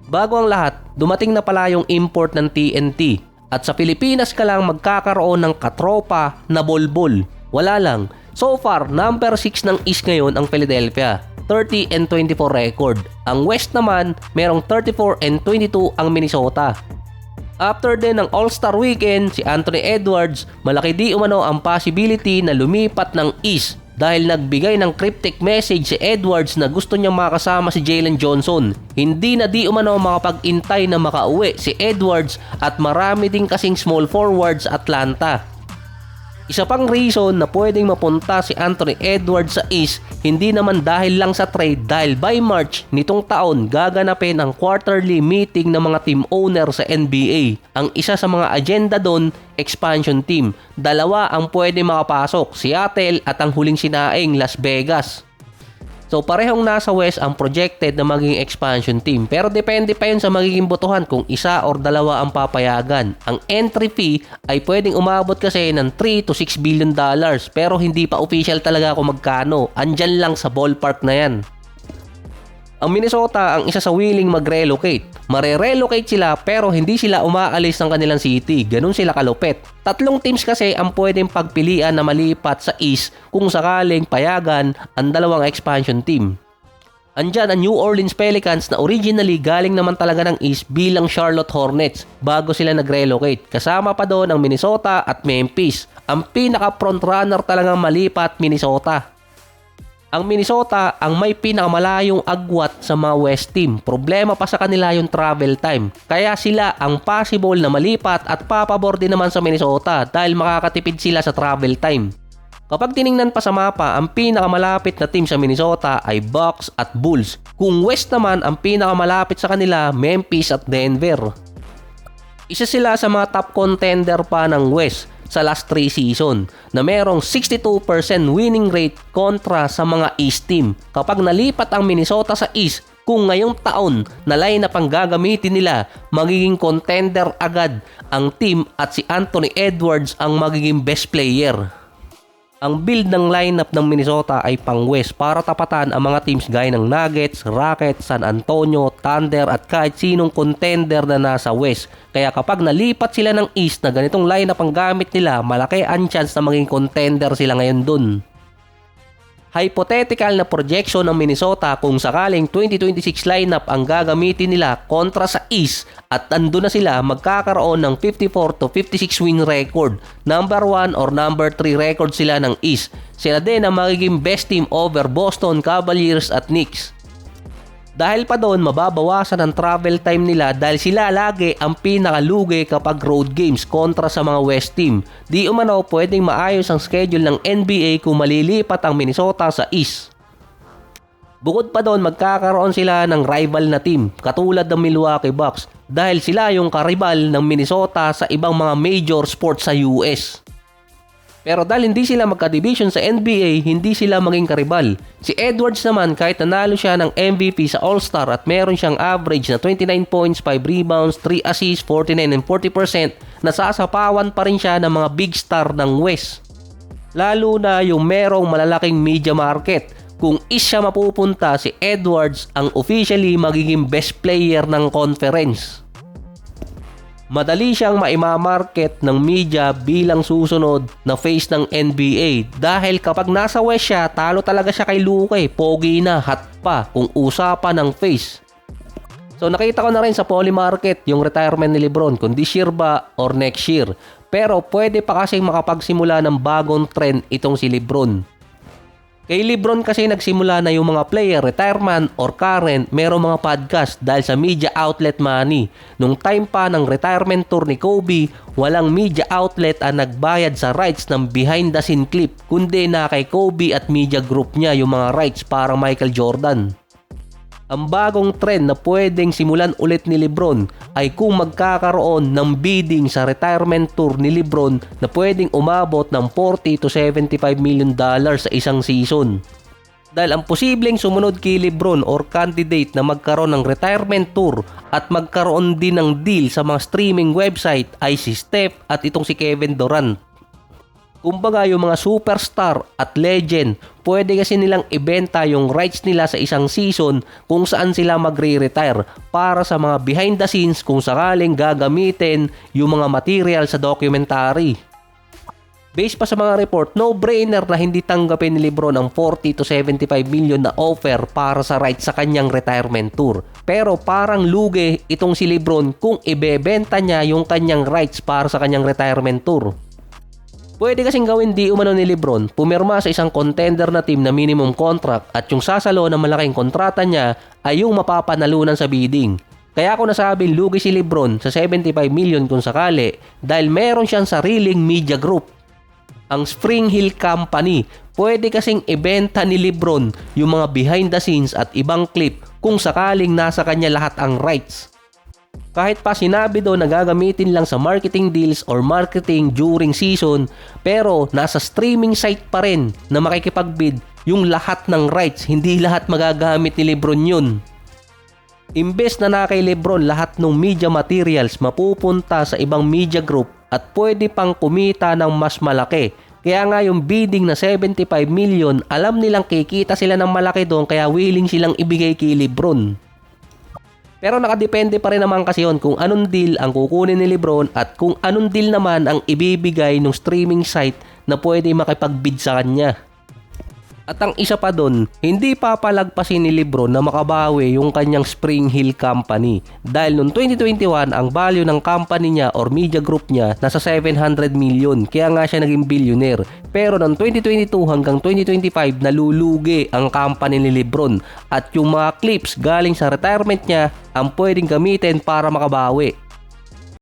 Bago ang lahat, dumating na pala yung import ng TNT at sa Pilipinas ka lang magkakaroon ng katropa na bolbol. Wala lang. So far, number 6 ng East ngayon ang Philadelphia, 30-24 record. Ang West naman, merong 34-22 ang Minnesota. After din ng All-Star Weekend, si Anthony Edwards, malaki di umano ang possibility na lumipat ng East dahil nagbigay ng cryptic message si Edwards na gusto niyang makasama si Jalen Johnson. Hindi na di umano makapag-intay na makauwi si Edwards at marami din kasing small forwards sa Atlanta. Isa pang reason na pwedeng mapunta si Anthony Edwards sa East, hindi naman dahil lang sa trade dahil by March nitong taon gaganapin ang quarterly meeting ng mga team owner sa NBA. Ang isa sa mga agenda doon, expansion team. Dalawa ang pwede makapasok, Seattle at ang huling sinaing Las Vegas. So parehong nasa West ang projected na maging expansion team, pero depende pa yun sa magiging botohan kung isa or dalawa ang papayagan. Ang entry fee ay pwedeng umabot kasi ng 3 to 6 billion dollars pero hindi pa official talaga kung magkano. Andyan lang sa ballpark na yan. Ang Minnesota ang isa sa willing mag-relocate. Mare-relocate sila pero hindi sila umaalis ng kanilang city. Ganun sila kalupit. 3 teams kasi ang pwedeng pagpilian na malipat sa East kung sakaling payagan ang dalawang expansion team. Andyan ang New Orleans Pelicans na originally galing naman talaga ng East bilang Charlotte Hornets bago sila nag-relocate. Kasama pa doon ang Minnesota at Memphis. Ang pinaka frontrunner talagang malipat Minnesota. Ang Minnesota ang may pinakamalayong agwat sa mga West team. Problema pa sa kanila yung travel time. Kaya sila ang possible na malipat at papabor din naman sa Minnesota dahil makakatipid sila sa travel time. Kapag tiningnan pa sa mapa, ang pinakamalapit na team sa Minnesota ay Bucks at Bulls. Kung West naman, ang pinakamalapit sa kanila, Memphis at Denver. Isa sila sa mga top contender pa ng West sa last 3 season na merong 62% winning rate kontra sa mga East team. Kapag nalipat ang Minnesota sa East, kung ngayong taon na lineup ang gagamitin nila, magiging contender agad ang team at si Anthony Edwards ang magiging best player. Ang build ng lineup ng Minnesota ay pang West para tapatan ang mga teams gaya ng Nuggets, Rockets, San Antonio, Thunder at kahit sinong contender na nasa West. Kaya kapag nalipat sila ng East na ganitong lineup ang gamit nila, malaki ang chance na maging contender sila ngayon dun. Hypothetical na projection ng Minnesota kung sakaling 2026 lineup ang gagamitin nila kontra sa East at andun na sila, magkakaroon ng 54 to 56 win record. Number 1 or number 3 record sila ng East. Sila din ang magiging best team over Boston, Cavaliers at Knicks. Dahil pa doon, mababawasan ang travel time nila dahil sila lagi ang pinakalugi kapag road games kontra sa mga West team. Di umano pwedeng maayos ang schedule ng NBA kung malilipat ang Minnesota sa East. Bukod pa doon, magkakaroon sila ng rival na team katulad ng Milwaukee Bucks dahil sila yung karibal ng Minnesota sa ibang mga major sports sa US. Pero dahil hindi sila magka-division sa NBA, hindi sila maging karibal. Si Edwards naman, kahit nanalo siya ng MVP sa All-Star at meron siyang average na 29 points, 5 rebounds, 3 assists, 49 and 40%, nasasapawan pa rin siya ng mga big star ng West. Lalo na yung merong malalaking media market. Kung siya mapupunta, si Edwards ang officially magiging best player ng conference. Madali siyang maimamarket ng media bilang susunod na face ng NBA dahil kapag nasa West siya, talo talaga siya kay Luka. Pogi na, hot pa kung usapan ng face. So nakita ko na rin sa Polymarket yung retirement ni LeBron kung this year ba or next year. Pero pwede pa kasing makapagsimula ng bagong trend itong si LeBron. Kay LeBron kasi nagsimula na yung mga player, retirement or current, merong mga podcast dahil sa media outlet money. Nung time pa ng retirement tour ni Kobe, walang media outlet ang nagbayad sa rights ng behind the scene clip, kundi na kay Kobe at media group niya yung mga rights para Michael Jordan. Ang bagong trend na pwedeng simulan ulit ni LeBron ay kung magkakaroon ng bidding sa retirement tour ni LeBron na pwedeng umabot ng 40 to 75 million dollars sa isang season. Dahil ang posibleng sumunod kay LeBron or candidate na magkaroon ng retirement tour at magkaroon din ng deal sa mga streaming website ay si Steph at itong si Kevin Durant. Kumbaga yung mga superstar at legend, pwede kasi nilang ibenta yung rights nila sa isang season kung saan sila magre-retire para sa mga behind the scenes kung sakaling gagamitin yung mga material sa documentary. Based pa sa mga report, no-brainer na hindi tanggapin ni LeBron ang 40 to 75 million na offer para sa rights sa kanyang retirement tour. Pero parang lugi itong si LeBron kung ibebenta niya yung kanyang rights para sa kanyang retirement tour. Pwede kasing gawin di umano ni LeBron, pumirma sa isang contender na team na minimum contract at yung sasalo na malaking kontrata niya ay yung mapapanalunan sa bidding. Kaya ako nasabing lugi si LeBron sa 75 million kung sakali dahil meron siyang sariling media group. Ang Spring Hill Company, pwede kasing ibenta ni LeBron yung mga behind the scenes at ibang clip kung sakaling nasa kanya lahat ang rights. Kahit pa sinabi doon na gagamitin lang sa marketing deals or marketing during season, pero nasa streaming site pa rin na makikipagbid yung lahat ng rights, hindi lahat magagamit ni LeBron yun. Imbes na kay LeBron lahat ng media materials mapupunta sa ibang media group at pwede pang kumita ng mas malaki. Kaya nga yung bidding na 75 million, alam nilang kikita sila ng malaki doon kaya willing silang ibigay kay LeBron. Pero nakadepende pa rin naman kasi yun kung anong deal ang kukunin ni LeBron at kung anong deal naman ang ibibigay ng streaming site na pwede makipagbid sa kanya. At ang isa pa doon, hindi papalagpasin ni LeBron na makabawi yung kanyang Spring Hill Company. Dahil noong 2021, ang value ng company niya or media group niya nasa 700 million. Kaya nga siya naging billionaire. Pero noong 2022 hanggang 2025, nalulugi ang company ni LeBron. At yung mga clips galing sa retirement niya ang pwedeng gamitin para makabawi.